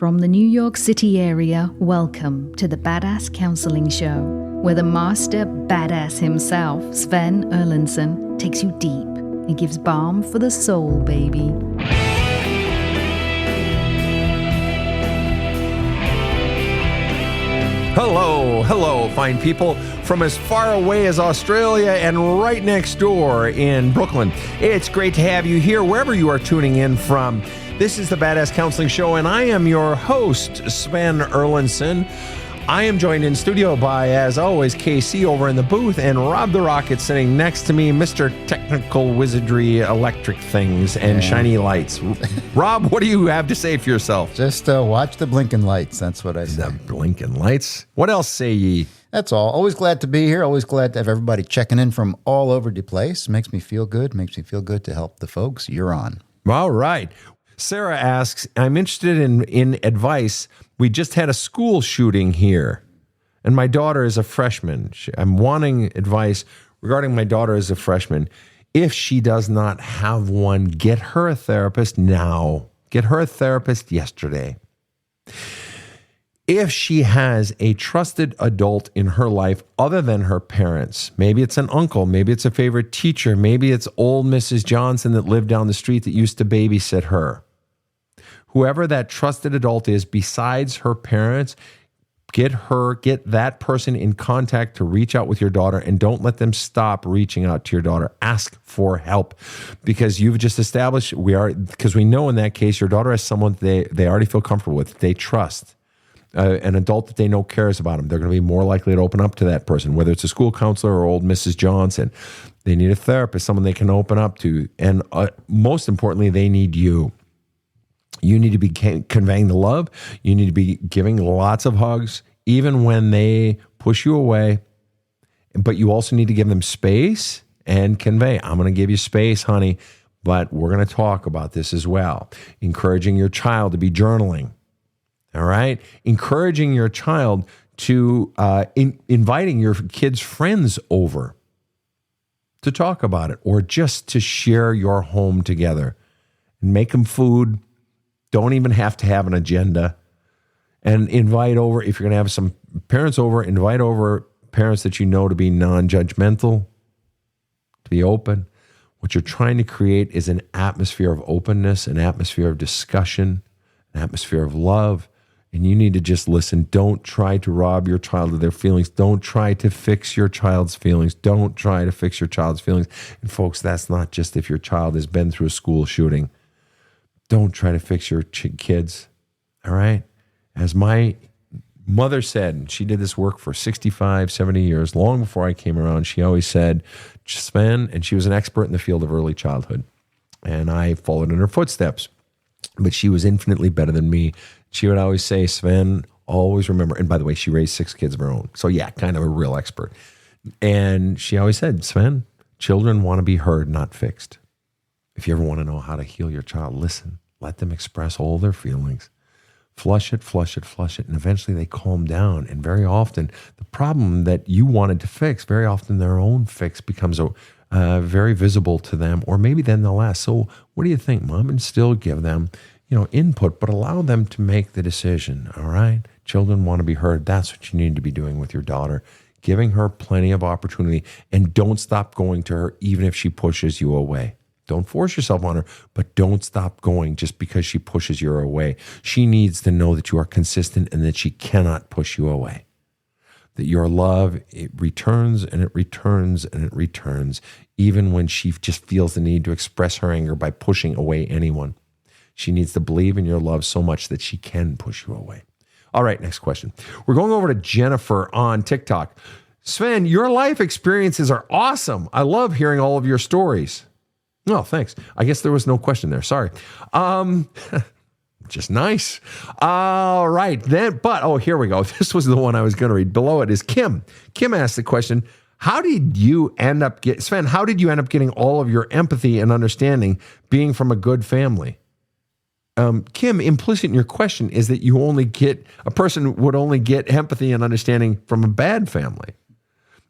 From the New York City area, welcome to the Badass Counseling Show, where the master badass himself, Sven Erlandson, takes you deep and gives balm for the soul, baby. Hello, fine people from as far away as Australia and right next door in Brooklyn. It's great to have you here wherever you are tuning in from. This is the Badass Counseling Show, and I am your host, Sven Erlandson. I am joined in studio by, as always, KC over in the booth, and Rob the Rocket sitting next to me, Mr. Technical Wizardry, Electric Things, and Shiny Lights. Rob, what do you have to say for yourself? Just watch the blinking lights. That's what I say. The blinking lights. What else say ye? That's all. Always glad to be here. Always glad to have everybody checking in from all over the place. Makes me feel good. Makes me feel good to help the folks you're on. All right. Sarah asks, I'm interested in advice. We just had a school shooting here, and my daughter is a freshman. I'm wanting advice regarding my daughter as a freshman. If she does not have one, get her a therapist now. Get her a therapist yesterday. If she has a trusted adult in her life other than her parents, maybe it's an uncle, maybe it's a favorite teacher, maybe it's old Mrs. Johnson that lived down the street that used to babysit her. Whoever that trusted adult is besides her parents, get that person in contact to reach out with your daughter, and don't let them stop reaching out to your daughter. Ask for help, because you've just established because we know in that case your daughter has someone they already feel comfortable with, they trust. An adult that they know cares about them. They're going to be more likely to open up to that person, whether it's a school counselor or old Mrs. Johnson. They need a therapist, someone they can open up to. And most importantly, they need you. You need to be conveying the love. You need to be giving lots of hugs, even when they push you away. But you also need to give them space and convey, I'm going to give you space, honey, but we're going to talk about this as well. Encouraging your child to be journaling. All right. Encouraging your child to inviting your kids' friends over to talk about it, or just to share your home together and make them food. Don't even have to have an agenda, and invite over, if you're going to have some parents over, invite over parents that you know to be non-judgmental, to be open. What you're trying to create is an atmosphere of openness, an atmosphere of discussion, an atmosphere of love. And you need to just listen. Don't try to rob your child of their feelings. Don't try to fix your child's feelings. Don't try to fix your child's feelings. And folks, that's not just if your child has been through a school shooting. Don't try to fix your kids. All right? As my mother said, and she did this work for 65, 70 years, long before I came around, she always said, Sven, and she was an expert in the field of early childhood. And I followed in her footsteps. But she was infinitely better than me. She would always say, Sven, always remember, and by the way, she raised 6 kids of her own. So yeah, kind of a real expert. And she always said, Sven, children want to be heard, not fixed. If you ever want to know how to heal your child, listen. Let them express all their feelings. Flush it, and eventually they calm down. And very often, the problem that you wanted to fix, very often their own fix becomes very visible to them, or maybe then they'll ask, so what do you think, Mom? And still give them, input, but allow them to make the decision, all right? Children want to be heard. That's what you need to be doing with your daughter, giving her plenty of opportunity, and don't stop going to her even if she pushes you away. Don't force yourself on her, but don't stop going just because she pushes you away. She needs to know that you are consistent and that she cannot push you away. That your love, it returns and it returns and it returns, even when she just feels the need to express her anger by pushing away anyone. She needs to believe in your love so much that she can push you away. All right, next question. We're going over to Jennifer on TikTok. Sven, your life experiences are awesome. I love hearing all of your stories. Oh, thanks. I guess there was no question there. Sorry. Just nice. All right. Here we go. This was the one I was going to read. Below it is Kim. Kim asked the question, Sven, how did you end up getting all of your empathy and understanding being from a good family? Kim, implicit in your question is that a person would only get empathy and understanding from a bad family.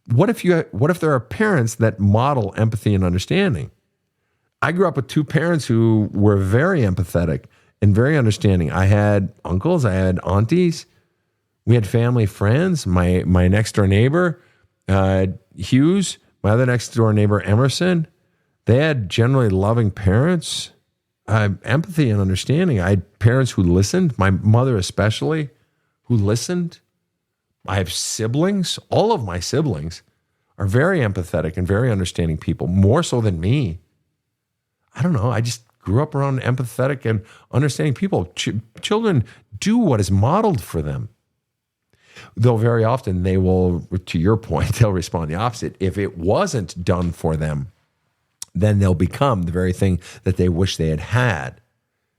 What if there are parents that model empathy and understanding? I grew up with 2 parents who were very empathetic and very understanding. I had uncles, I had aunties, we had family friends. My next door neighbor, Hughes, my other next door neighbor, Emerson, they had generally loving parents, empathy and understanding. I had parents who listened, my mother especially, who listened. I have siblings. All of my siblings are very empathetic and very understanding people, more so than me. I don't know. I just grew up around empathetic and understanding people. Children do what is modeled for them. Though very often they will, to your point, they'll respond the opposite. If it wasn't done for them, then they'll become the very thing that they wish they had had.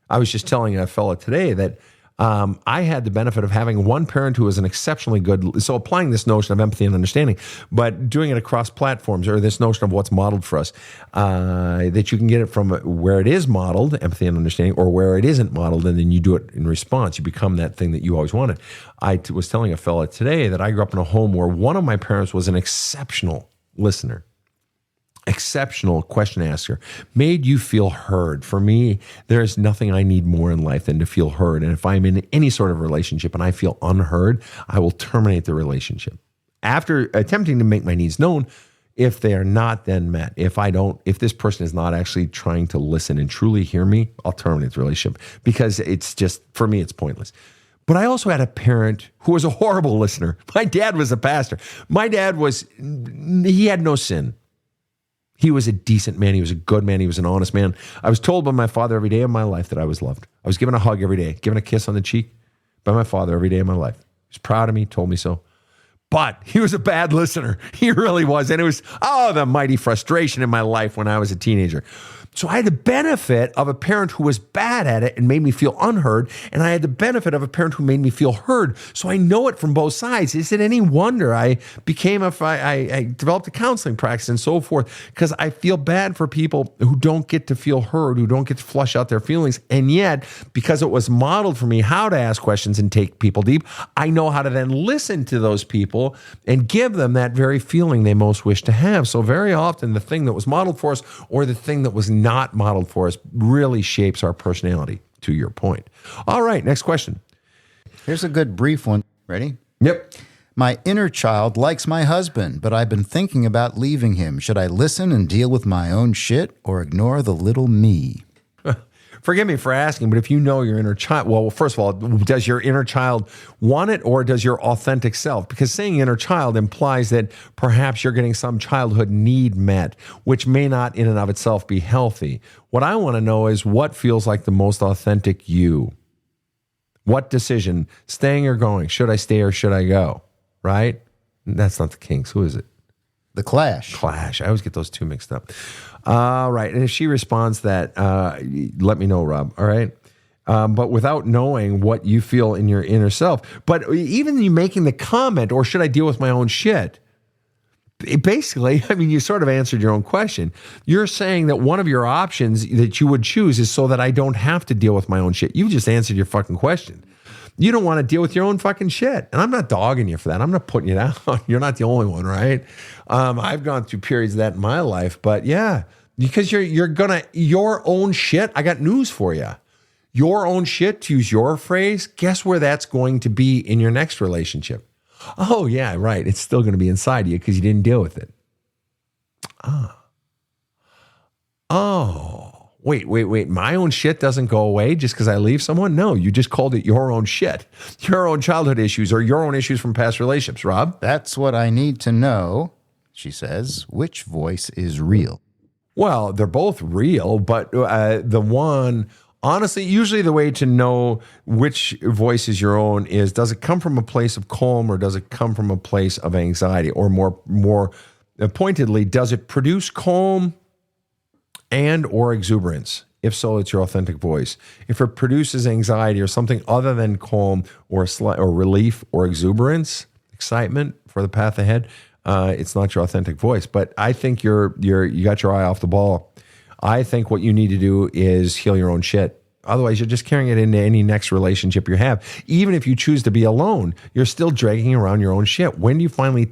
I was just telling a fellow today that I had the benefit of having one parent who was an exceptionally good, so applying this notion of empathy and understanding, but doing it across platforms, or this notion of what's modeled for us, that you can get it from where it is modeled, empathy and understanding, or where it isn't modeled, and then you do it in response. You become that thing that you always wanted. I was telling a fellow today that I grew up in a home where one of my parents was an exceptional listener. Exceptional question asker, made you feel heard. For me, there's nothing I need more in life than to feel heard. And if I'm in any sort of relationship and I feel unheard, I will terminate the relationship. After attempting to make my needs known, if they are not then met, if this person is not actually trying to listen and truly hear me, I'll terminate the relationship, because it's just, for me, it's pointless. But I also had a parent who was a horrible listener. My dad was a pastor. My dad he had no sin. He was a decent man. He was a good man. He was an honest man. I was told by my father every day of my life that I was loved. I was given a hug every day, given a kiss on the cheek by my father every day of my life. He was proud of me, told me so. But he was a bad listener. He really was. And it was, the mighty frustration in my life when I was a teenager. So I had the benefit of a parent who was bad at it and made me feel unheard. And I had the benefit of a parent who made me feel heard. So I know it from both sides. Is it any wonder I developed a counseling practice and so forth? Because I feel bad for people who don't get to feel heard, who don't get to flush out their feelings. And yet, because it was modeled for me how to ask questions and take people deep, I know how to then listen to those people and give them that very feeling they most wish to have. So very often the thing that was modeled for us, or the thing that was not modeled for us, really shapes our personality, to your point. All right, next question. Here's a good brief one. Ready? Yep. My inner child likes my husband, but I've been thinking about leaving him. Should I listen and deal with my own shit, or ignore the little me? Forgive me for asking, but if you know your inner child, well, first of all, does your inner child want it, or does your authentic self? Because saying inner child implies that perhaps you're getting some childhood need met, which may not in and of itself be healthy. What I want to know is what feels like the most authentic you. What decision, staying or going? Should I stay or should I go? Right? That's not the Kinks. Who is it? The Clash. Clash. I always get those two mixed up. All right. And if she responds that, let me know, Rob. All right. But without knowing what you feel in your inner self. But even you making the comment, or should I deal with my own shit? Basically, I mean, you sort of answered your own question. You're saying that one of your options that you would choose is so that I don't have to deal with my own shit. You just answered your fucking question. You don't want to deal with your own fucking shit. And I'm not dogging you for that. I'm not putting you down. You're not the only one, right? I've gone through periods of that in my life. But yeah, because your own shit, I got news for you. Your own shit, to use your phrase, guess where that's going to be in your next relationship? Oh, yeah, right. It's still going to be inside you because you didn't deal with it. Oh. Wait. My own shit doesn't go away just because I leave someone? No, you just called it your own shit. Your own childhood issues, or your own issues from past relationships. Rob? That's what I need to know, she says. Which voice is real? Well, they're both real, but the one, honestly, usually the way to know which voice is your own is, does it come from a place of calm, or does it come from a place of anxiety? Or more pointedly, does it produce calm and or exuberance? If so, it's your authentic voice. If it produces anxiety or something other than calm or relief or exuberance, excitement for the path ahead, it's not your authentic voice. But I think you got your eye off the ball. I think what you need to do is heal your own shit. Otherwise, you're just carrying it into any next relationship you have. Even if you choose to be alone, you're still dragging around your own shit. When do you finally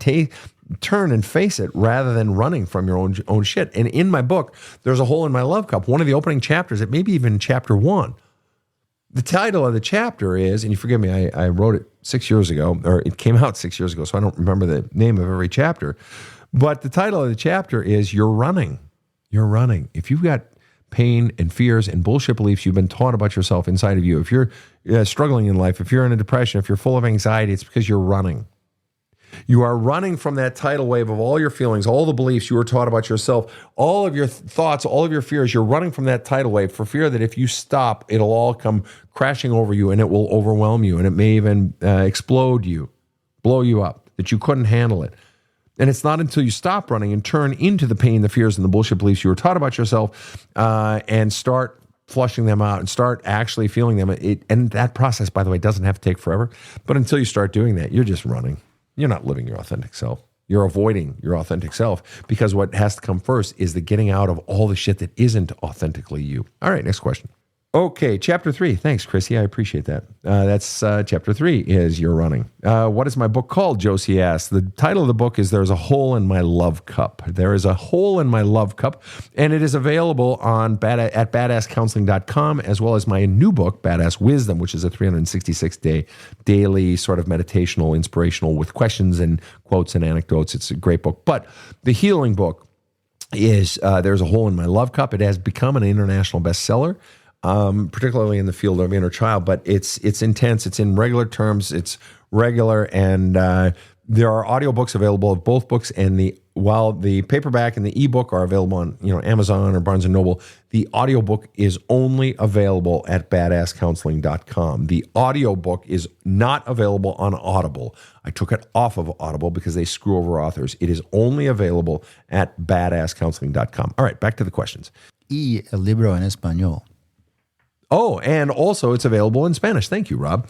turn and face it rather than running from your own shit? And in my book, there's a hole in my love cup. One of the opening chapters, it may be even chapter 1, The title of the chapter is, and you forgive me, I wrote it 6 years ago, or it came out 6 years ago, so I don't remember the name of every chapter. But the title of the chapter is You're Running. You're running. If you've got pain and fears and bullshit beliefs you've been taught about yourself inside of you, if you're struggling in life, if you're in a depression, if you're full of anxiety, it's because you're running. You are running from that tidal wave of all your feelings, all the beliefs you were taught about yourself, all of your thoughts, all of your fears. You're running from that tidal wave for fear that if you stop, it'll all come crashing over you and it will overwhelm you and it may even explode you, blow you up, that you couldn't handle it. And it's not until you stop running and turn into the pain, the fears, and the bullshit beliefs you were taught about yourself and start flushing them out and start actually feeling them. And that process, by the way, doesn't have to take forever. But until you start doing that, you're just running. You're not living your authentic self. You're avoiding your authentic self because what has to come first is the getting out of all the shit that isn't authentically you. All right, next question. Okay, chapter 3. Thanks, Chrissy. I appreciate that. That's chapter 3 is You're Running. What is my book called? Josie asked. The title of the book is There's a Hole in My Love Cup. There is a hole in my love cup, and it is available at badasscounseling.com, as well as my new book, Badass Wisdom, which is a 366-day daily sort of meditational, inspirational with questions and quotes and anecdotes. It's a great book. But the healing book is There's a Hole in My Love Cup. It has become an international bestseller. Particularly in the field of inner child, but it's intense. It's in regular terms. It's regular, and there are audiobooks available of both books. And while the paperback and the ebook are available on Amazon or Barnes and Noble, the audiobook is only available at badasscounseling.com. The audiobook is not available on Audible. I took it off of Audible because they screw over authors. It is only available at badasscounseling.com. All right, back to the questions. Y el libro en español. Oh, and also it's available in Spanish. Thank you, Rob.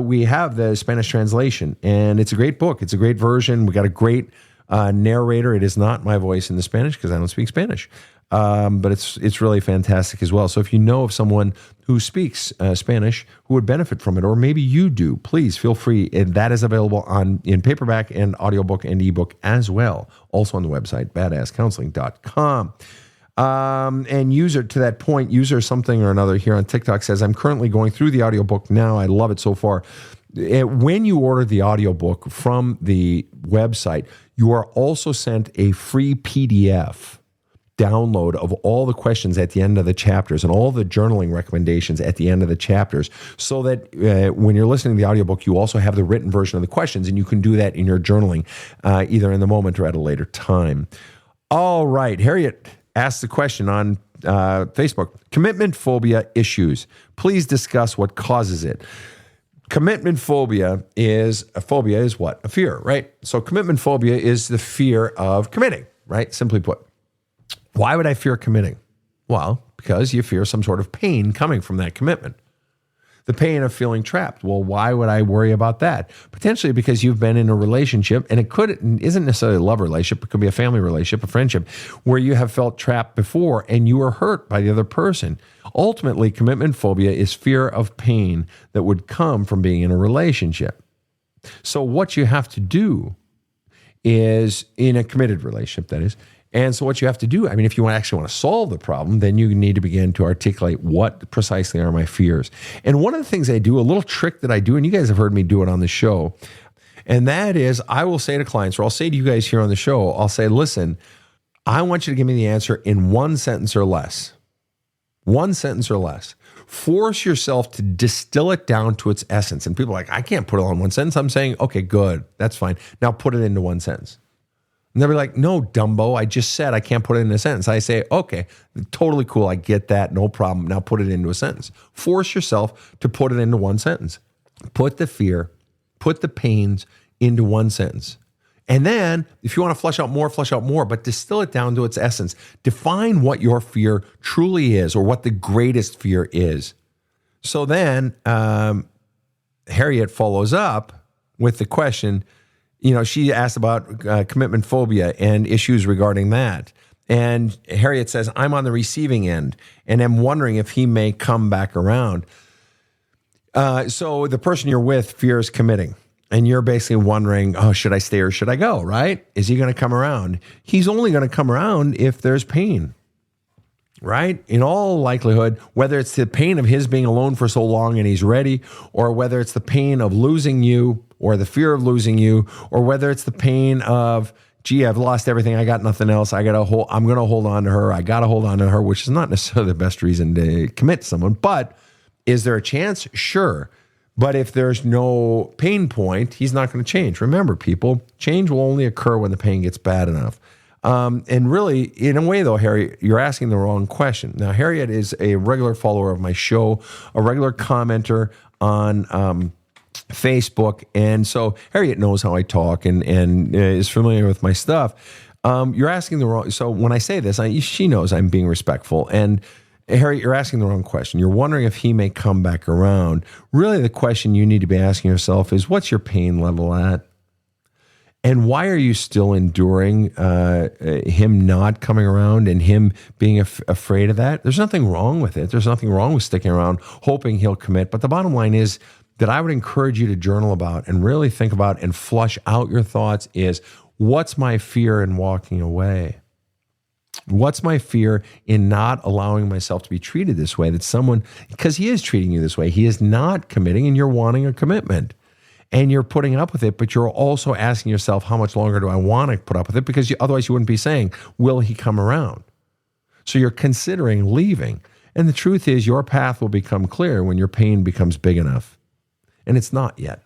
We have the Spanish translation, and it's a great book. It's a great version. We got a great narrator. It is not my voice in the Spanish because I don't speak Spanish, but it's really fantastic as well. So if you know of someone who speaks Spanish who would benefit from it, or maybe you do, please feel free. And that is available in paperback and audiobook and ebook as well. Also on the website, badasscounseling.com. And user something or another here on TikTok says, I'm currently going through the audiobook now. I love it so far. When you order the audiobook from the website, you are also sent a free PDF download of all the questions at the end of the chapters and all the journaling recommendations at the end of the chapters, so that when you're listening to the audiobook, you also have the written version of the questions, and you can do that in your journaling, either in the moment or at a later time. All right, Harriet asked the question on Facebook. Commitment phobia issues. Please discuss what causes it. Commitment phobia is what? A fear, right? So commitment phobia is the fear of committing, right? Simply put. Why would I fear committing? Well, because you fear some sort of pain coming from that commitment. The pain of feeling trapped. Well, why would I worry about that? Potentially because you've been in a relationship, and isn't necessarily a love relationship. It could be a family relationship, a friendship, where you have felt trapped before and you were hurt by the other person. Ultimately, commitment phobia is fear of pain that would come from being in a relationship. So what you have to do is, in a committed relationship, that is, and so what you have to do, if you actually want to solve the problem, then you need to begin to articulate what precisely are my fears. And one of the things I do, a little trick that I do, and you guys have heard me do it on the show, and that is I will say to clients, or I'll say to you guys here on the show, I'll say, listen, I want you to give me the answer in one sentence or less. One sentence or less. Force yourself to distill it down to its essence. And people are like, I can't put it on one sentence. I'm saying, okay, good. That's fine. Now put it into one sentence. And they'll be like, no, Dumbo, I just said I can't put it in a sentence. I say, okay, totally cool. I get that. No problem. Now put it into a sentence. Force yourself to put it into one sentence. Put the fear, put the pains into one sentence. And then if you want to flesh out more, but distill it down to its essence. Define what your fear truly is, or what the greatest fear is. So then Harriet follows up with the question, she asked about commitment phobia and issues regarding that. And Harriet says, I'm on the receiving end and am wondering if he may come back around. So the person you're with fears committing. And you're basically wondering, should I stay or should I go, right? Is he going to come around? He's only going to come around if there's pain. right? In all likelihood, whether it's the pain of his being alone for so long and he's ready, or whether it's the pain of losing you or the fear of losing you, or whether it's the pain of, gee, I've lost everything. I got nothing else. I'm going to hold on to her. I got to hold on to her, which is not necessarily the best reason to commit to someone. But is there a chance? Sure. But if there's no pain point, he's not going to change. Remember, people, change will only occur when the pain gets bad enough. And really, in a way, though, Harry, you're asking the wrong question. Now, Harriet is a regular follower of my show, a regular commenter on Facebook. And so Harriet knows how I talk and is familiar with my stuff. You're asking the wrong. So when I say this, she knows I'm being respectful. And Harriet, you're asking the wrong question. You're wondering if he may come back around. Really, the question you need to be asking yourself is, what's your pain level at? And why are you still enduring him not coming around and him being afraid of that? There's nothing wrong with it. There's nothing wrong with sticking around, hoping he'll commit. But the bottom line is that I would encourage you to journal about and really think about and flush out your thoughts is, what's my fear in walking away? What's my fear in not allowing myself to be treated this way? That someone, because he is treating you this way, he is not committing and you're wanting a commitment. And you're putting up with it, but you're also asking yourself, how much longer do I want to put up with it? Because otherwise you wouldn't be saying, will he come around? So you're considering leaving. And the truth is, your path will become clear when your pain becomes big enough. And it's not yet.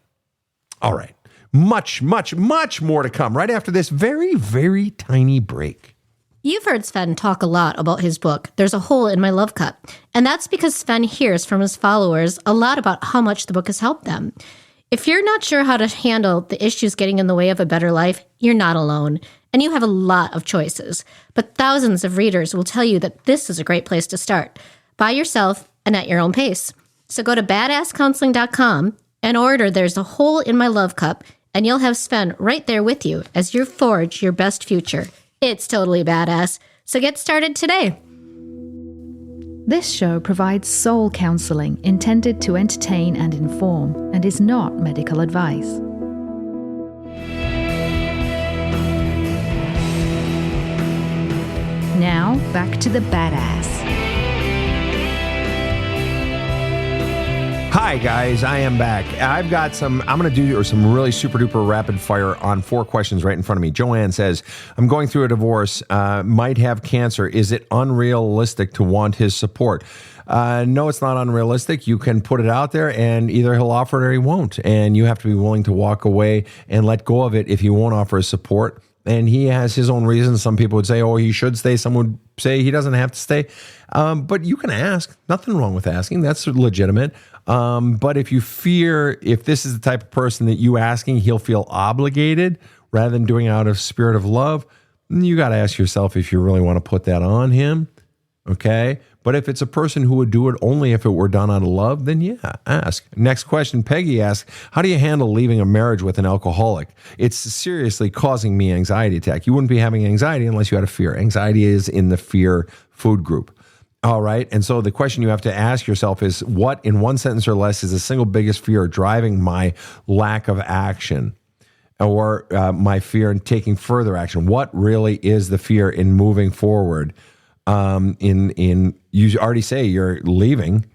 All right. Much, much, much more to come right after this very, very tiny break. You've heard Sven talk a lot about his book, There's a Hole in My Love Cup. And that's because Sven hears from his followers a lot about how much the book has helped them. If you're not sure how to handle the issues getting in the way of a better life, you're not alone, and you have a lot of choices. But thousands of readers will tell you that this is a great place to start, by yourself and at your own pace. So go to badasscounseling.com and order There's a Hole in My Love Cup, and you'll have Sven right there with you as you forge your best future. It's totally badass. So get started today. This show provides soul counseling intended to entertain and inform and is not medical advice. Now, back to the badass. Hi, guys. I am back. I'm going to do some really super duper rapid fire on 4 questions right in front of me. Joanne says, I'm going through a divorce, might have cancer. Is it unrealistic to want his support? No, it's not unrealistic. You can put it out there and either he'll offer it or he won't. And you have to be willing to walk away and let go of it if he won't offer his support. And he has his own reasons. Some people would say, oh, he should stay. Some would say he doesn't have to stay. But you can ask. Nothing wrong with asking. That's legitimate. But if this is the type of person that you asking, he'll feel obligated rather than doing it out of spirit of love, you got to ask yourself if you really want to put that on him. Okay. But if it's a person who would do it only if it were done out of love, then yeah, ask. Next question, Peggy asks, how do you handle leaving a marriage with an alcoholic? It's seriously causing me anxiety attack. You wouldn't be having anxiety unless you had a fear. Anxiety is in the fear food group. All right. And so the question you have to ask yourself is, what in one sentence or less is the single biggest fear driving my lack of action or my fear in taking further action? What really is the fear in moving forward? You already say you're leaving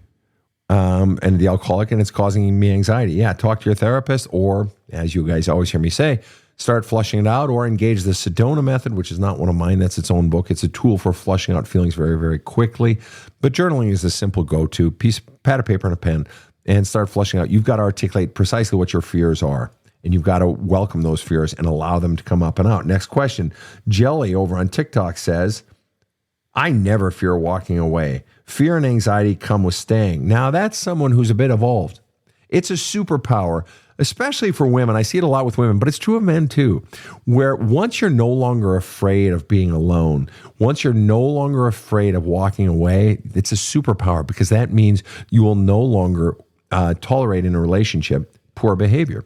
and the alcoholic and it's causing me anxiety. Yeah. Talk to your therapist, or as you guys always hear me say, start flushing it out, or engage the Sedona method, which is not one of mine. That's its own book. It's a tool for flushing out feelings very, very quickly. But journaling is a simple go-to. Pad of paper and a pen and start flushing out. You've got to articulate precisely what your fears are, and you've got to welcome those fears and allow them to come up and out. Next question. Jelly over on TikTok says, I never fear walking away. Fear and anxiety come with staying. Now, that's someone who's a bit evolved. It's a superpower, especially for women. I see it a lot with women, but it's true of men too, where once you're no longer afraid of being alone, once you're no longer afraid of walking away, it's a superpower, because that means you will no longer tolerate in a relationship poor behavior.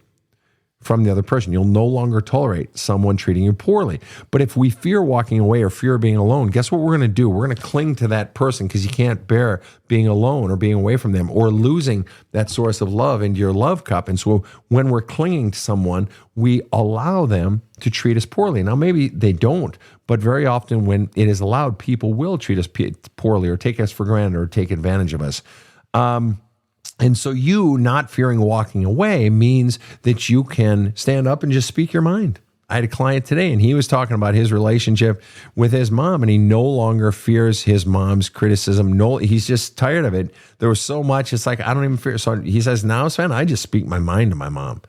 from the other person. You'll no longer tolerate someone treating you poorly. But if we fear walking away or fear being alone, guess what we're going to do? We're going to cling to that person because you can't bear being alone or being away from them or losing that source of love into your love cup. And so when we're clinging to someone, we allow them to treat us poorly. Now, maybe they don't, but very often when it is allowed, people will treat us poorly or take us for granted or take advantage of us. And so you not fearing walking away means that you can stand up and just speak your mind. I had a client today and he was talking about his relationship with his mom and he no longer fears his mom's criticism. No, he's just tired of it. There was so much. It's like, I don't even fear. So he says, now, Sven, I just speak my mind to my mom.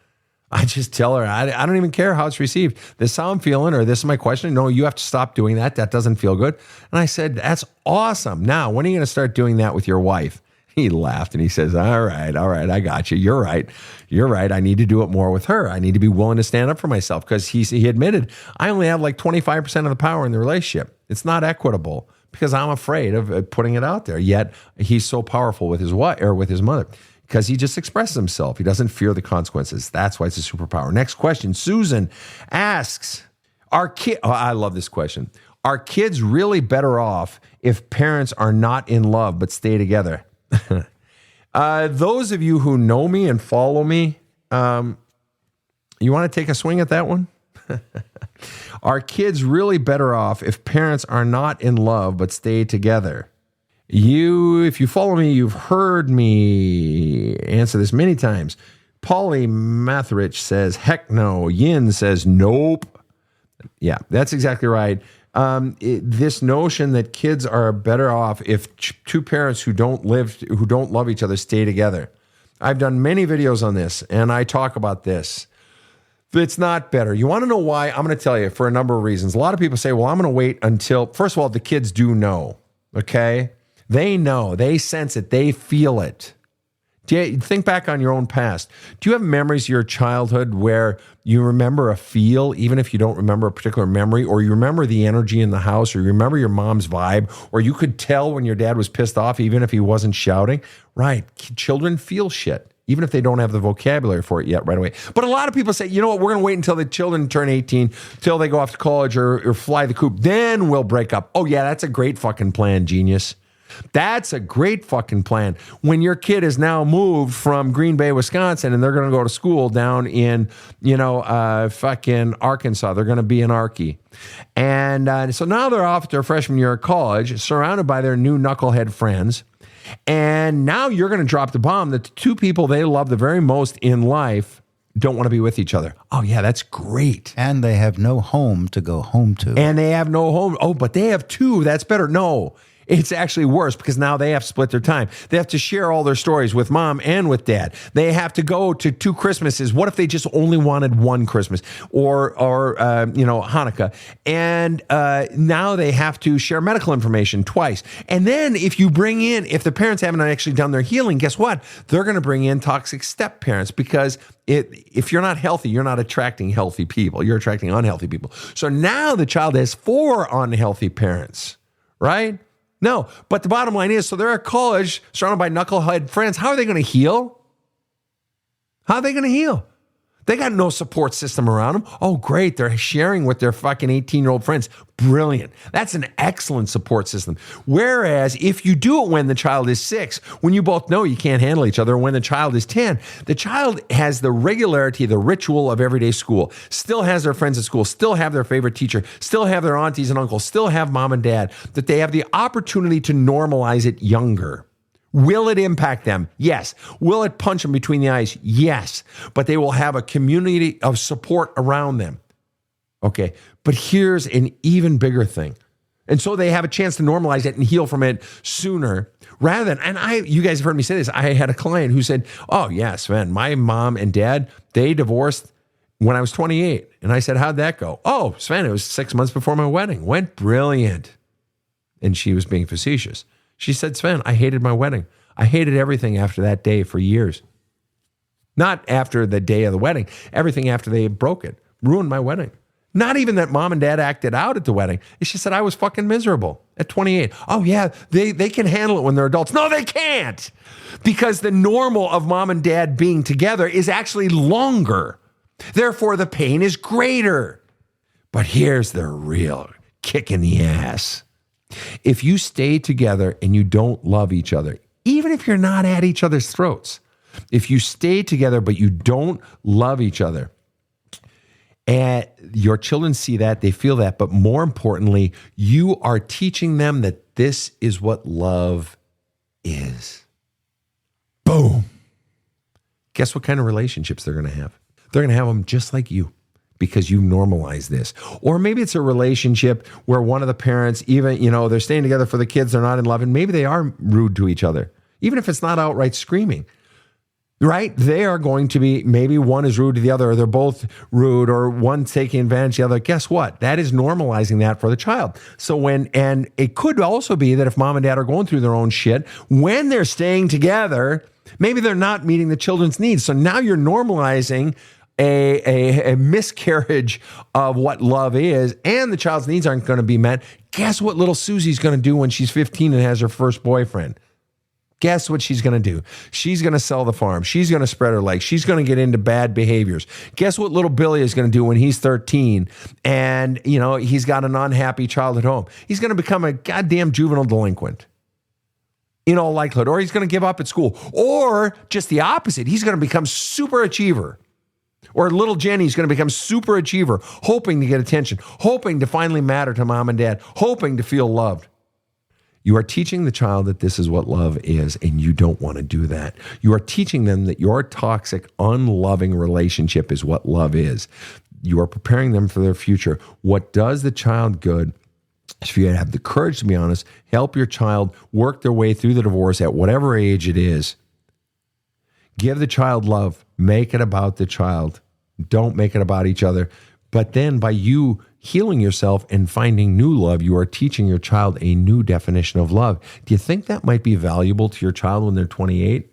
I just tell her, I don't even care how it's received. This is how I'm feeling, or this is my question. No, you have to stop doing that. That doesn't feel good. And I said, that's awesome. Now, when are you going to start doing that with your wife? He laughed and he says, all right, I got you. You're right. I need to do it more with her. I need to be willing to stand up for myself because he admitted, I only have like 25% of the power in the relationship. It's not equitable because I'm afraid of putting it out there. Yet he's so powerful with his wife or with his mother because he just expresses himself. He doesn't fear the consequences. That's why it's a superpower. Next question. Susan asks, I love this question. Are kids really better off if parents are not in love but stay together? Those of you who know me and follow me, you want to take a swing at that one? Are kids really better off if parents are not in love but stay together? If you follow me, you've heard me answer this many times. Polly Matherich says, heck no. Yin says, nope. Yeah, that's exactly right. This notion that kids are better off if two parents who don't love each other stay together. I've done many videos on this, and I talk about this. It's not better. You want to know why? I'm going to tell you for a number of reasons. A lot of people say, well, I'm going to wait until, first of all, the kids do know, okay? They know, they sense it, they feel it. Think back on your own past. Do you have memories of your childhood where you remember a feel, even if you don't remember a particular memory, or you remember the energy in the house, or you remember your mom's vibe, or you could tell when your dad was pissed off, even if he wasn't shouting? Right. Children feel shit, even if they don't have the vocabulary for it yet right away. But a lot of people say, you know what, we're going to wait until the children turn 18, till they go off to college or fly the coop. Then we'll break up. Oh, yeah, that's a great fucking plan, genius. That's a great fucking plan. When your kid is now moved from Green Bay, Wisconsin, and they're going to go to school down in, fucking Arkansas. They're going to be an Arkie. And so now they're off to their freshman year of college, surrounded by their new knucklehead friends. And now you're going to drop the bomb that the two people they love the very most in life don't want to be with each other. Oh, yeah, that's great. And they have no home to go home to. And they have no home. Oh, but they have two. That's better. No. It's actually worse because now they have to split their time. They have to share all their stories with mom and with dad. They have to go to two Christmases. What if they just only wanted one Christmas or Hanukkah? And now they have to share medical information twice. And then if the parents haven't actually done their healing, guess what? They're going to bring in toxic step parents because if you're not healthy, you're not attracting healthy people. You're attracting unhealthy people. So now the child has 4 unhealthy parents, right? No, but the bottom line is, so they're at college, surrounded by knucklehead friends. How are they going to heal? How are they going to heal? They got no support system around them. Oh, great. They're sharing with their fucking 18-year-old friends. Brilliant. That's an excellent support system. Whereas if you do it when the child is 6, when you both know you can't handle each other, when the child is 10, the child has the regularity, the ritual of everyday school, still has their friends at school, still have their favorite teacher, still have their aunties and uncles, still have mom and dad, that they have the opportunity to normalize it younger. Will it impact them? Yes. Will it punch them between the eyes? Yes. But they will have a community of support around them. Okay. But here's an even bigger thing. And so they have a chance to normalize it and heal from it sooner rather than, you guys have heard me say this. I had a client who said, oh yeah, Sven, my mom and dad, they divorced when I was 28. And I said, how'd that go? Oh, Sven, it was 6 months before my wedding. Went brilliant. And she was being facetious. She said, Sven, I hated my wedding. I hated everything after that day for years. Not after the day of the wedding. Everything after they broke it. Ruined my wedding. Not even that mom and dad acted out at the wedding. She said, I was fucking miserable at 28. Oh, yeah, they can handle it when they're adults. No, they can't. Because the normal of mom and dad being together is actually longer. Therefore, the pain is greater. But here's the real kick in the ass. If you stay together and you don't love each other, even if you're not at each other's throats, if you stay together but you don't love each other, and your children see that, they feel that, but more importantly, you are teaching them that this is what love is. Boom. Guess what kind of relationships they're going to have? They're going to have them just like you because you normalize this. Or maybe it's a relationship where one of the parents, even, they're staying together for the kids, they're not in love, and maybe they are rude to each other, even if it's not outright screaming. Right? They are going to be, maybe one is rude to the other, or they're both rude, or one's taking advantage of the other. Guess what? That is normalizing that for the child. So and it could also be that if mom and dad are going through their own shit, when they're staying together, maybe they're not meeting the children's needs. So now you're normalizing a miscarriage of what love is, and the child's needs aren't going to be met. Guess what little Susie's going to do when she's 15 and has her first boyfriend? Guess what she's going to do? She's going to sell the farm. She's going to spread her legs. She's going to get into bad behaviors. Guess what little Billy is going to do when he's 13 and, he's got an unhappy child at home? He's going to become a goddamn juvenile delinquent in all likelihood, or he's going to give up at school, or just the opposite. He's going to become super achiever. Or little Jenny's going to become super achiever, hoping to get attention, hoping to finally matter to mom and dad, hoping to feel loved. You are teaching the child that this is what love is, and you don't want to do that. You are teaching them that your toxic, unloving relationship is what love is. You are preparing them for their future. What does the child good? If you have the courage to be honest, help your child work their way through the divorce at whatever age it is. Give the child love. Make it about the child. Don't make it about each other. But then by you healing yourself and finding new love, you are teaching your child a new definition of love. Do you think that might be valuable to your child when they're 28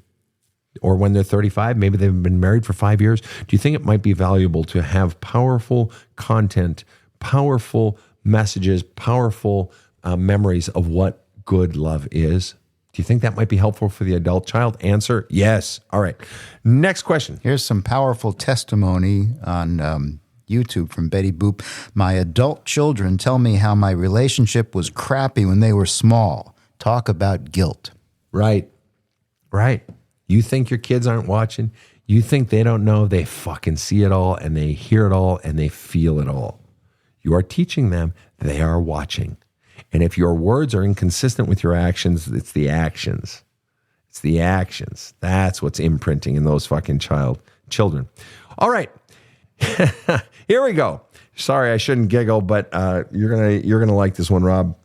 or when they're 35? Maybe they've been married for 5 years. Do you think it might be valuable to have powerful content, powerful messages, powerful memories of what good love is? Do you think that might be helpful for the adult child? Answer, yes. All right. Next question. Here's some powerful testimony on YouTube from Betty Boop. My adult children tell me how my relationship was crappy when they were small. Talk about guilt. Right. You think your kids aren't watching? You think they don't know? They fucking see it all, and they hear it all, and they feel it all. You are teaching them. They are watching. And if your words are inconsistent with your actions, it's the actions. It's the actions. That's what's imprinting in those fucking children. All right. Here we go. Sorry, I shouldn't giggle, but you're gonna like this one, Rob.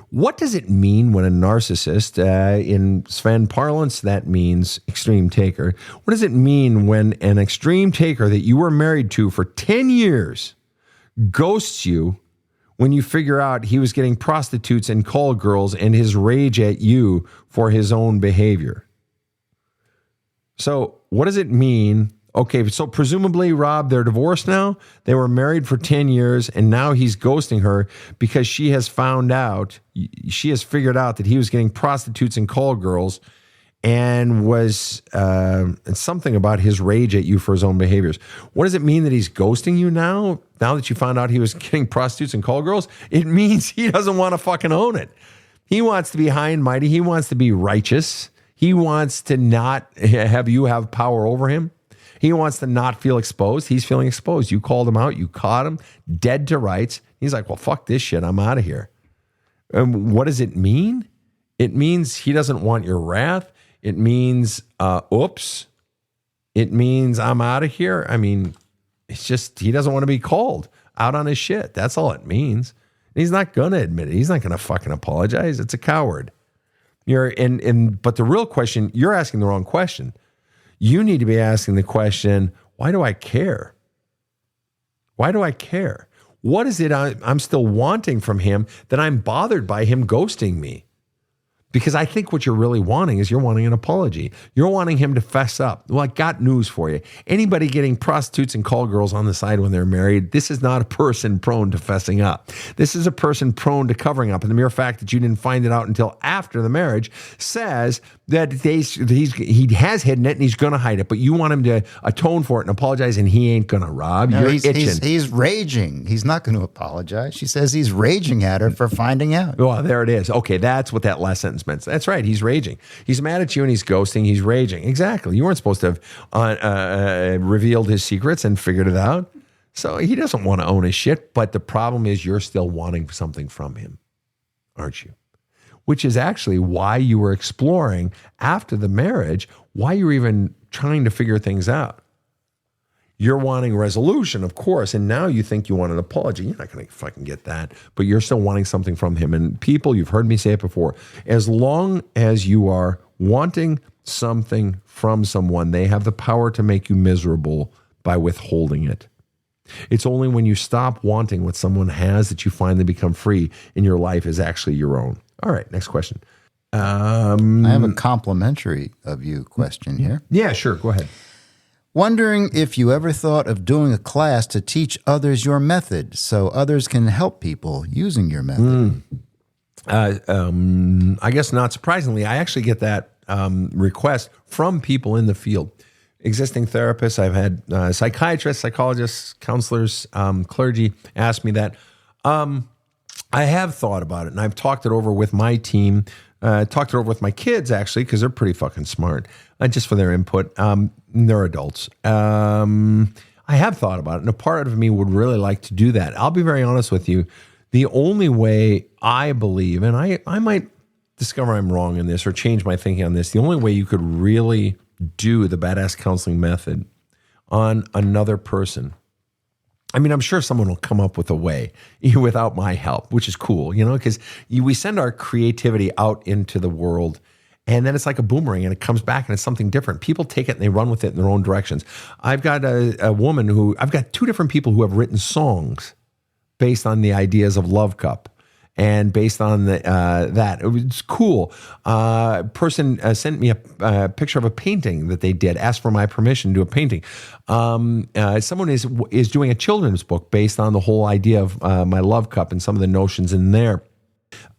What does it mean when a narcissist, in Sven parlance, that means extreme taker? What does it mean when an extreme taker that you were married to for 10 years ghosts you when you figure out he was getting prostitutes and call girls and his rage at you for his own behavior? So what does it mean? Okay, so presumably, Rob, they're divorced now. They were married for 10 years, and now he's ghosting her because she has figured out that he was getting prostitutes and call girls and was something about his rage at you for his own behaviors. What does it mean that he's ghosting you now that you found out he was getting prostitutes and call girls? It means he doesn't want to fucking own it. He wants to be high and mighty. He wants to be righteous. He wants to not have you have power over him. He wants to not feel exposed. He's feeling exposed. You called him out. You caught him dead to rights. He's like, well, fuck this shit. I'm out of here. What does it mean? It means he doesn't want your wrath. It means, oops. It means I'm out of here. I mean, it's just he doesn't want to be called out on his shit. That's all it means. And he's not going to admit it. He's not going to fucking apologize. It's a coward. But the real question, you're asking the wrong question. You need to be asking the question, why do I care? Why do I care? What is it I'm still wanting from him that I'm bothered by him ghosting me? Because I think what you're really wanting is you're wanting an apology. You're wanting him to fess up. Well, I got news for you. Anybody getting prostitutes and call girls on the side when they're married, this is not a person prone to fessing up. This is a person prone to covering up. And the mere fact that you didn't find it out until after the marriage says that he has hidden it and he's going to hide it. But you want him to atone for it and apologize, and he ain't going to, Rob. No, you're he's itching. He's raging. He's not going to apologize. She says he's raging at her for finding out. Well, there it is. Okay, that's what that last sentence meant. That's right. He's raging. He's mad at you and he's ghosting. He's raging. Exactly. You weren't supposed to have revealed his secrets and figured it out. So he doesn't want to own his shit. But the problem is you're still wanting something from him, aren't you? Which is actually why you were exploring after the marriage, why you were even trying to figure things out. You're wanting resolution, of course, and now you think you want an apology. You're not going to fucking get that, but you're still wanting something from him. And people, you've heard me say it before, as long as you are wanting something from someone, they have the power to make you miserable by withholding it. It's only when you stop wanting what someone has that you finally become free and your life is actually your own. All right, next question. I have a complimentary of you question here. Yeah, sure. Go ahead. Wondering if you ever thought of doing a class to teach others your method so others can help people using your method. I guess not surprisingly, I actually get that request from people in the field. Existing therapists, I've had psychiatrists, psychologists, counselors, clergy ask me that. I have thought about it, and I've talked it over with my team, talked it over with my kids, actually, because they're pretty fucking smart, just for their input. They're adults. I have thought about it, and a part of me would really like to do that. I'll be very honest with you. The only way I believe, and I might discover I'm wrong in this or change my thinking on this, the only way you could really do the badass counseling method on another person, I mean, I'm sure someone will come up with a way without my help, which is cool, because we send our creativity out into the world and then it's like a boomerang and it comes back and it's something different. People take it and they run with it in their own directions. I've got I've got two different people who have written songs based on the ideas of Love Cup. And based on that, it was cool. Person sent me a picture of a painting that they did, asked for my permission to do a painting. Someone is doing a children's book based on the whole idea of my Love Cup and some of the notions in there.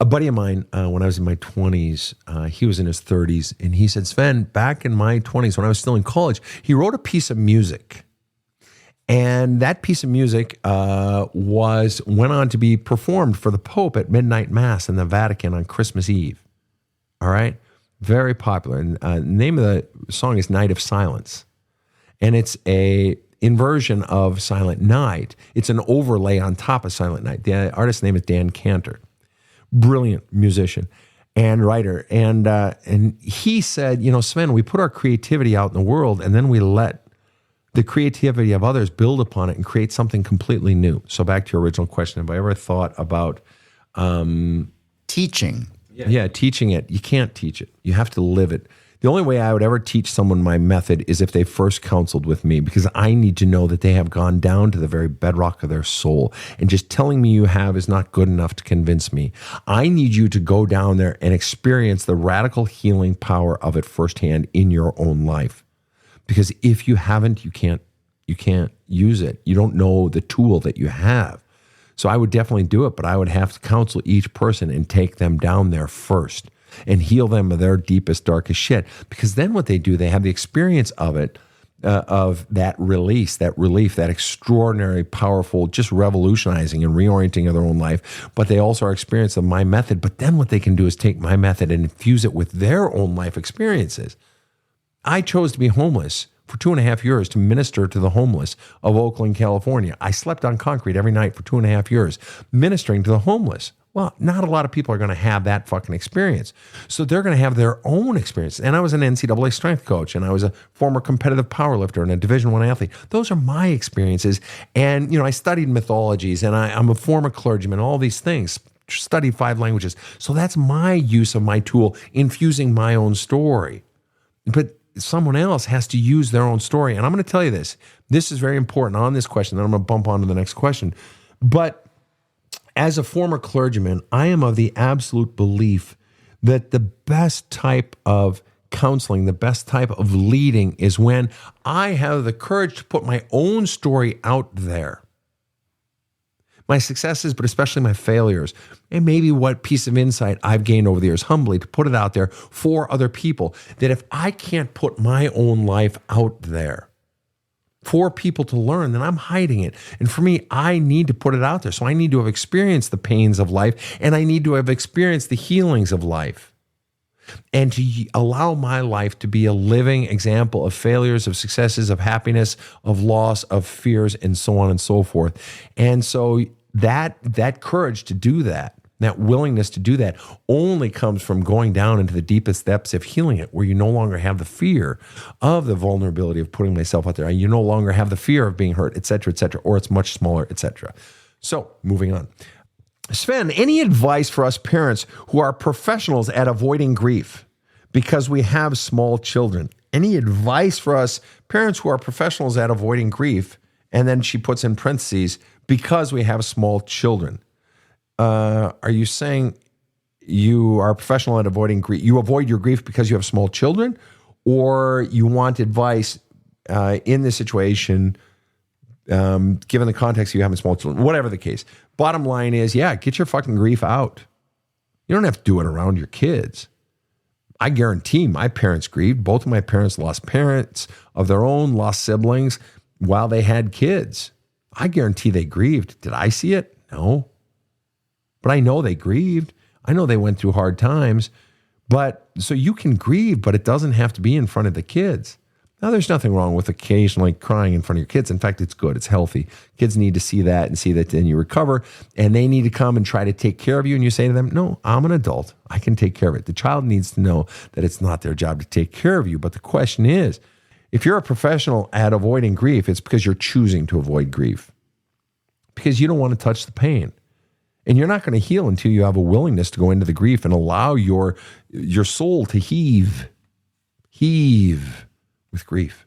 A buddy of mine, when I was in my 20s, he was in his 30s, and he said, Sven, back in my 20s, when I was still in college, he wrote a piece of music. And that piece of music went on to be performed for the Pope at midnight mass in the Vatican on Christmas Eve. All right? Very popular. And the name of the song is Night of Silence. And it's a inversion of Silent Night. It's an overlay on top of Silent Night. The artist's name is Dan Cantor. Brilliant musician and writer. And he said, Sven, we put our creativity out in the world and then we let the creativity of others build upon it and create something completely new. So back to your original question, have I ever thought about teaching? Yeah, teaching it. You can't teach it. You have to live it. The only way I would ever teach someone my method is if they first counseled with me, because I need to know that they have gone down to the very bedrock of their soul. And just telling me you have is not good enough to convince me. I need you to go down there and experience the radical healing power of it firsthand in your own life. Because if you haven't, you can't use it. You don't know the tool that you have. So I would definitely do it, but I would have to counsel each person and take them down there first and heal them of their deepest, darkest shit. Because then what they do, they have the experience of it, of that release, that relief, that extraordinary, powerful, just revolutionizing and reorienting of their own life. But they also are experience of my method. But then what they can do is take my method and infuse it with their own life experiences. I chose to be homeless for 2.5 years to minister to the homeless of Oakland, California. I slept on concrete every night for 2.5 years, ministering to the homeless. Well, not a lot of people are going to have that fucking experience. So they're going to have their own experience. And I was an NCAA strength coach, and I was a former competitive powerlifter and a Division I athlete. Those are my experiences. And, I studied mythologies, and I'm a former clergyman, all these things, studied 5 languages. So that's my use of my tool, infusing my own story. But someone else has to use their own story. And I'm going to tell you this. This is very important on this question. Then I'm going to bump on to the next question. But as a former clergyman, I am of the absolute belief that the best type of counseling, the best type of leading is when I have the courage to put my own story out there. My successes, but especially my failures, and maybe what piece of insight I've gained over the years, humbly, to put it out there for other people. That if I can't put my own life out there for people to learn, then I'm hiding it. And for me, I need to put it out there. So I need to have experienced the pains of life, and I need to have experienced the healings of life. And to allow my life to be a living example of failures, of successes, of happiness, of loss, of fears, and so on and so forth. And so that courage to do that, that willingness to do that, only comes from going down into the deepest depths of healing it, where you no longer have the fear of the vulnerability of putting myself out there. You no longer have the fear of being hurt, et cetera, or it's much smaller, et cetera. So moving on. Sven, any advice for us parents who are professionals at avoiding grief because we have small children? Any advice for us parents who are professionals at avoiding grief? And then she puts in parentheses, because we have small children. Are you saying you are a professional at avoiding grief? You avoid your grief because you have small children? Or you want advice in this situation, given the context you have in small children? Whatever the case. Bottom line is, yeah, get your fucking grief out. You don't have to do it around your kids. I guarantee my parents grieved. Both of my parents lost parents of their own, lost siblings while they had kids. I guarantee they grieved. Did I see it? No. But I know they grieved. I know they went through hard times. But so you can grieve, but it doesn't have to be in front of the kids. Now, there's nothing wrong with occasionally crying in front of your kids. In fact, it's good. It's healthy. Kids need to see that and see that then you recover, and they need to come and try to take care of you. And you say to them, no, I'm an adult. I can take care of it. The child needs to know that it's not their job to take care of you. But the question is, if you're a professional at avoiding grief, it's because you're choosing to avoid grief, because you don't want to touch the pain. And you're not going to heal until you have a willingness to go into the grief and allow your soul to heave with grief.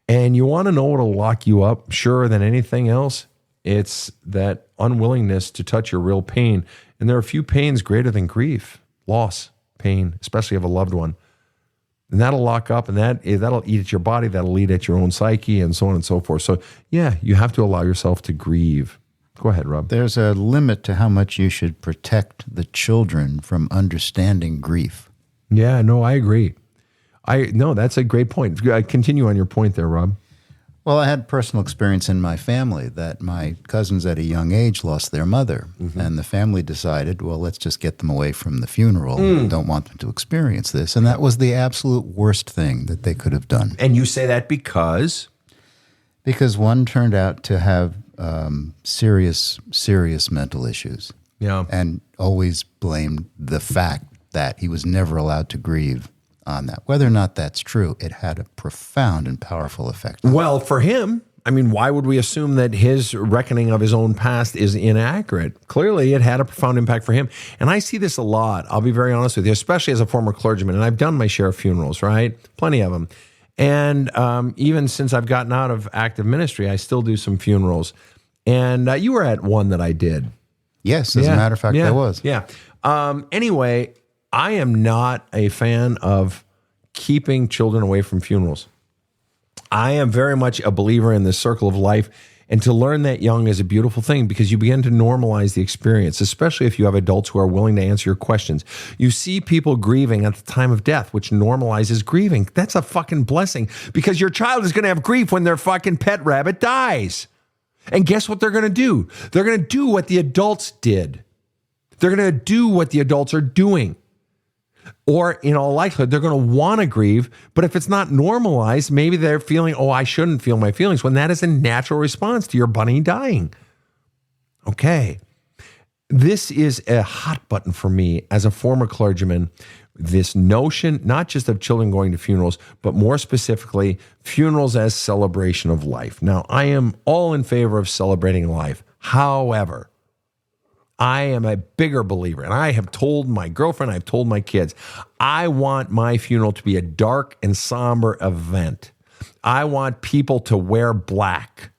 And you want to know what'll lock you up, sure, than anything else? It's that unwillingness to touch your real pain. And there are few pains greater than grief, loss, pain, especially of a loved one. And that'll lock up, and that'll eat at your body, that'll eat at your own psyche, and so on and so forth. So yeah, you have to allow yourself to grieve. Go ahead, Rob. There's a limit to how much you should protect the children from understanding grief. Yeah, no, I agree. No, that's a great point. Continue on your point there, Rob. Well, I had personal experience in my family that my cousins at a young age lost their mother. Mm-hmm. And the family decided, well, let's just get them away from the funeral. We don't want them to experience this. And that was the absolute worst thing that they could have done. And you say that because? Because one turned out to have serious mental issues. Yeah. And always blamed the fact that he was never allowed to grieve on that. Whether or not that's true, it had a profound and powerful effect. Well, for him, I mean, why would we assume that his reckoning of his own past is inaccurate? Clearly, it had a profound impact for him. And I see this a lot. I'll be very honest with you, especially as a former clergyman. And I've done my share of funerals, right? Plenty of them. And even since I've gotten out of active ministry, I still do some funerals. And you were at one that I did. Yes, as a matter of fact, I was. Yeah. Anyway, I am not a fan of keeping children away from funerals. I am very much a believer in the circle of life. And to learn that young is a beautiful thing, because you begin to normalize the experience, especially if you have adults who are willing to answer your questions. You see people grieving at the time of death, which normalizes grieving. That's a fucking blessing, because your child is going to have grief when their fucking pet rabbit dies. And guess what they're going to do? They're going to do what the adults did. They're going to do what the adults are doing. Or in all likelihood, they're going to want to grieve. But if it's not normalized, maybe they're feeling, oh, I shouldn't feel my feelings, when that is a natural response to your bunny dying. Okay. This is a hot button for me as a former clergyman. This notion, not just of children going to funerals, but more specifically, funerals as celebration of life. Now, I am all in favor of celebrating life. However, I am a bigger believer, and I have told my girlfriend, I've told my kids, I want my funeral to be a dark and somber event. I want people to wear black.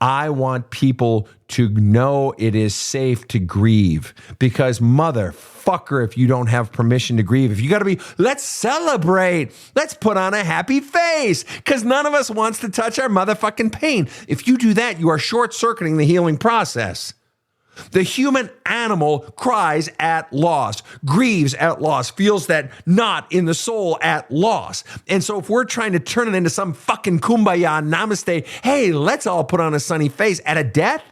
I want people to know it is safe to grieve, because motherfucker, if you don't have permission to grieve, if you got to be, let's celebrate, let's put on a happy face, because none of us wants to touch our motherfucking pain. If you do that, you are short-circuiting the healing process. The human animal cries at loss, grieves at loss, feels that knot in the soul at loss. And so if we're trying to turn it into some fucking kumbaya, namaste, hey, let's all put on a sunny face at a death,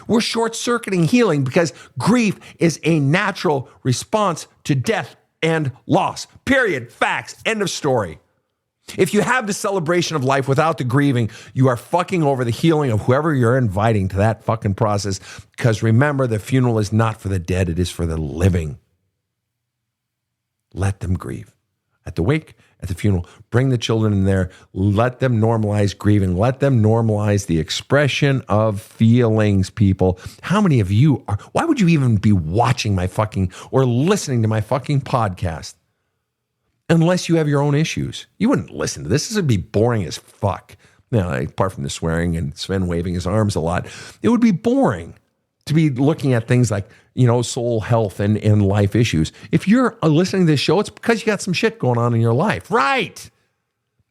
we're short-circuiting healing, because grief is a natural response to death and loss. Period. Facts. End of story. If you have the celebration of life without the grieving, you are fucking over the healing of whoever you're inviting to that fucking process. Because remember, the funeral is not for the dead, it is for the living. Let them grieve. At the wake, at the funeral, bring the children in there. Let them normalize grieving. Let them normalize the expression of feelings, people. How many of you are, why would you even be watching my fucking, or listening to my fucking podcast? Unless you have your own issues. You wouldn't listen to this. This would be boring as fuck. Now, apart from the swearing and Sven waving his arms a lot, it would be boring to be looking at things like, soul health and life issues. If you're listening to this show, it's because you got some shit going on in your life. Right.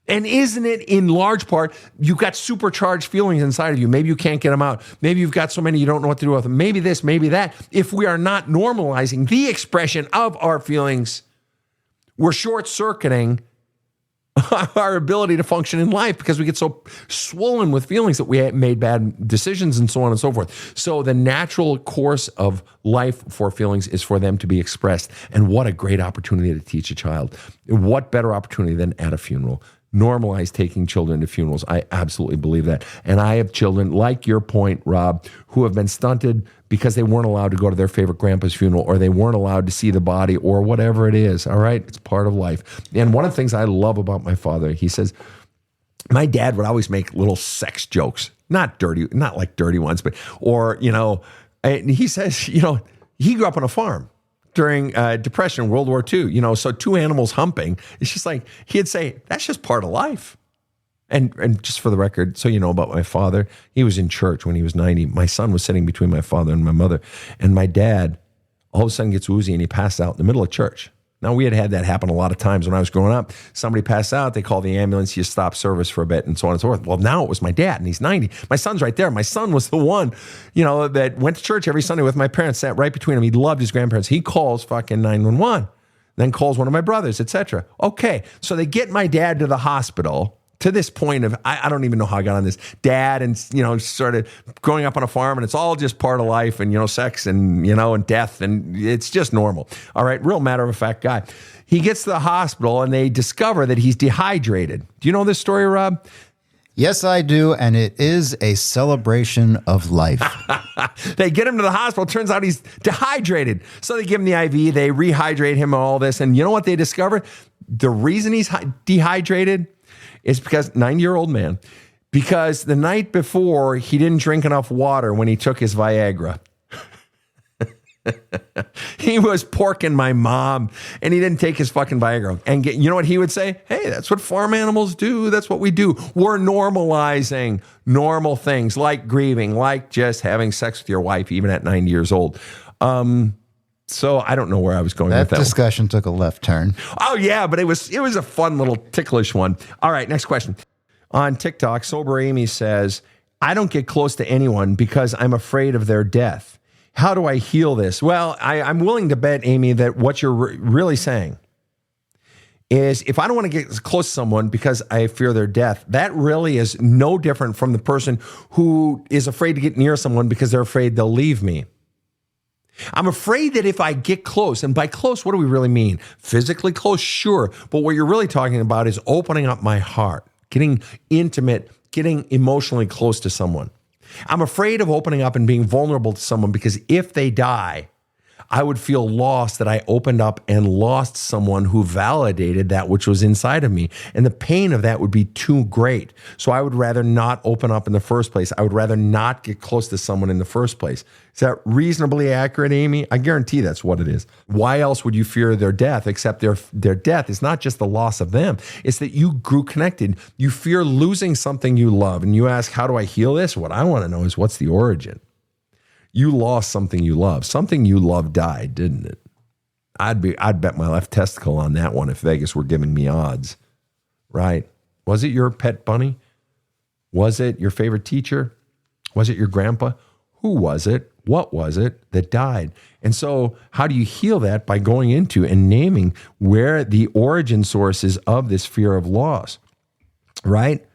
And isn't it in large part, you've got supercharged feelings inside of you. Maybe you can't get them out. Maybe you've got so many you don't know what to do with them. Maybe this, maybe that. If we are not normalizing the expression of our feelings, we're short-circuiting our ability to function in life, because we get so swollen with feelings that we made bad decisions and so on and so forth. So the natural course of life for feelings is for them to be expressed. And what a great opportunity to teach a child. What better opportunity than at a funeral? Normalize taking children to funerals. I absolutely believe that. And I have children, like your point, Rob, who have been stunted because they weren't allowed to go to their favorite grandpa's funeral, or they weren't allowed to see the body, or whatever it is. All right? It's part of life. And one of the things I love about my father, he says, my dad would always make little sex jokes, not like dirty ones, but, and he says, he grew up on a farm during Depression, World War II, so two animals humping. It's just like, he'd say, that's just part of life. And just for the record, so you know about my father, he was in church when he was 90. My son was sitting between my father and my mother. And my dad all of a sudden gets woozy and he passed out in the middle of church. Now, we had that happen a lot of times when I was growing up. Somebody passed out, they call the ambulance, you stop service for a bit, and so on and so forth. Well, now it was my dad, and he's 90. My son's right there. My son was the one, that went to church every Sunday with my parents, sat right between them. He loved his grandparents. He calls fucking 911, then calls one of my brothers, etc. Okay, so they get my dad to the hospital. To this point of, I don't even know how I got on this. Dad and, started growing up on a farm, and it's all just part of life, and, sex and, and death, and it's just normal. All right, real matter-of-fact guy. He gets to the hospital, and they discover that he's dehydrated. Do you know this story, Rob? Yes, I do, and it is a celebration of life. They get him to the hospital. Turns out he's dehydrated. So they give him the IV. They rehydrate him and all this. And you know what they discover? The reason he's dehydrated is because, 90-year-old man, because the night before he didn't drink enough water when he took his Viagra. He was porking my mom, and he didn't take his fucking Viagra. And you know what he would say? Hey, that's what farm animals do. That's what we do. We're normalizing normal things like grieving, like just having sex with your wife, even at 90 years old. So I don't know where I was going with that. That discussion took a left turn. Oh, yeah, but it was a fun little ticklish one. All right, next question. On TikTok, Sober Amy says, I don't get close to anyone because I'm afraid of their death. How do I heal this? Well, I'm willing to bet, Amy, that what you're really saying is, if I don't want to get close to someone because I fear their death, that really is no different from the person who is afraid to get near someone because they're afraid they'll leave me. I'm afraid that if I get close, and by close, what do we really mean? Physically close? Sure. But what you're really talking about is opening up my heart, getting intimate, getting emotionally close to someone. I'm afraid of opening up and being vulnerable to someone because if they die, I would feel lost that I opened up and lost someone who validated that which was inside of me. And the pain of that would be too great. So I would rather not open up in the first place. I would rather not get close to someone in the first place. Is that reasonably accurate, Amy? I guarantee that's what it is. Why else would you fear their death, except their death is not just the loss of them. It's that you grew connected. You fear losing something you love. And you ask, how do I heal this? What I want to know is, what's the origin? You lost something you love. Something you love died, didn't it? I'd bet my left testicle on that one if Vegas were giving me odds, right? Was it your pet bunny? Was it your favorite teacher? Was it your grandpa? Who was it? What was it that died? And so how do you heal that? By going into and naming where the origin source is of this fear of loss, right?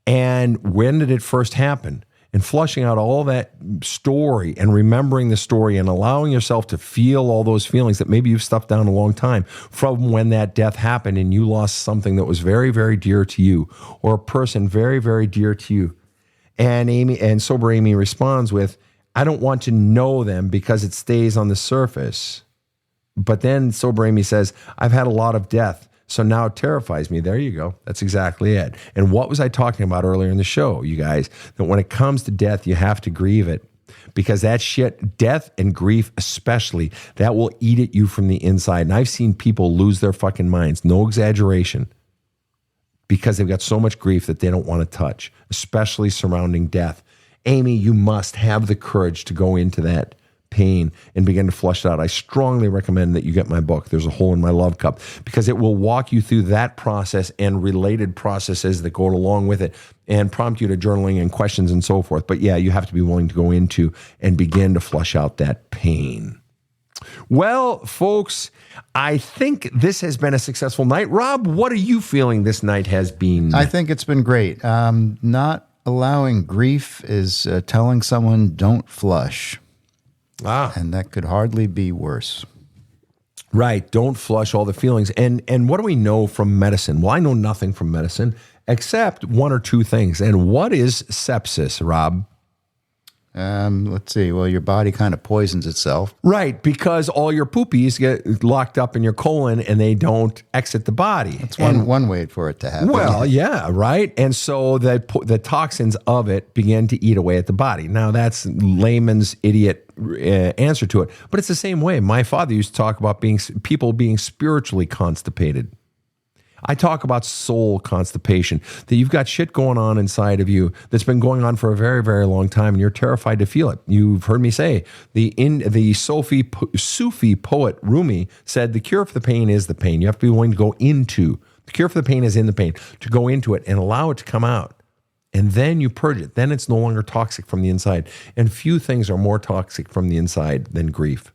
And when did it first happen? And flushing out all that story and remembering the story and allowing yourself to feel all those feelings that maybe you've stuffed down a long time from when that death happened and you lost something that was very, very dear to you, or a person very, very dear to you. And Sober Amy responds with, I don't want to know them because it stays on the surface. But then Sober Amy says, I've had a lot of death, so now it terrifies me. There you go. That's exactly it. And what was I talking about earlier in the show, you guys? That when it comes to death, you have to grieve it. Because that shit, death and grief especially, that will eat at you from the inside. And I've seen people lose their fucking minds, no exaggeration, because they've got so much grief that they don't want to touch, especially surrounding death. Amy, you must have the courage to go into that pain and begin to flush it out. I strongly recommend that you get my book, There's a Hole in My Love Cup, because it will walk you through that process and related processes that go along with it and prompt you to journaling and questions and so forth. But yeah, you have to be willing to go into and begin to flush out that pain. Well, folks, I think this has been a successful night. Rob, what are you feeling this night has been? I think it's been great. Not allowing grief is telling someone don't flush. And that could hardly be worse. Right. Don't flush all the feelings. And what do we know from medicine? Well, I know nothing from medicine except one or two things. And what is sepsis, Rob? Let's see. Well, your body kind of poisons itself. Right, because all your poopies get locked up in your colon and they don't exit the body. That's one way for it to happen. Well, yeah, right. And so the toxins of it begin to eat away at the body. Now, that's layman's idiot answer to it, but it's the same way. My father used to talk about people being spiritually constipated. I talk about soul constipation, that you've got shit going on inside of you that's been going on for a very, very long time, and you're terrified to feel it. You've heard me say, the Sufi poet Rumi said, the cure for the pain is the pain. You have to be willing to go into. The cure for the pain is in the pain, to go into it and allow it to come out. And then you purge it. Then it's no longer toxic from the inside. And few things are more toxic from the inside than grief,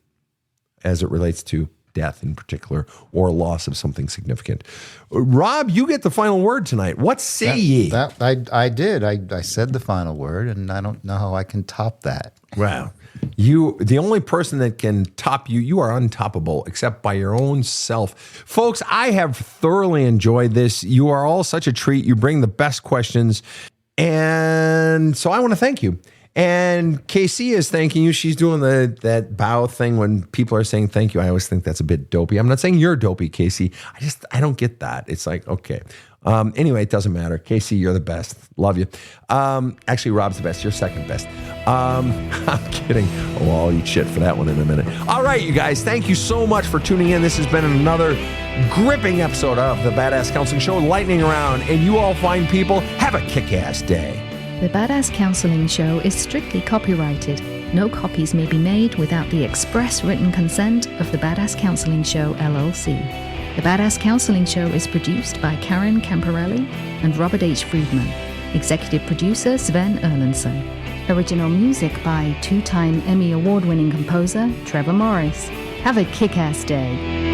as it relates to death in particular, or loss of something significant. Rob, you get the final word tonight. What say ye? I did. I said the final word, and I don't know how I can top that. Wow. The only person that can top you, you are untoppable, except by your own self. Folks, I have thoroughly enjoyed this. You are all such a treat. You bring the best questions. And so I want to thank you. And KC is thanking you. She's doing that bow thing when people are saying thank you. I always think that's a bit dopey. I'm not saying you're dopey, KC. I don't get that. It's like, okay. Anyway, it doesn't matter. KC, you're the best. Love you. Actually, Rob's the best. You're second best. I'm kidding. Oh, I'll eat shit for that one in a minute. All right, you guys. Thank you so much for tuning in. This has been another gripping episode of the Badass Counseling Show, lightning around. And you all fine people, have a kick-ass day. The Badass Counseling Show is strictly copyrighted. No copies may be made without the express written consent of the Badass Counseling Show, LLC. The Badass Counseling Show is produced by Karen Camparelli and Robert H. Friedman. Executive producer Sven Erlandson. Original music by two-time Emmy Award-winning composer Trevor Morris. Have a kick-ass day.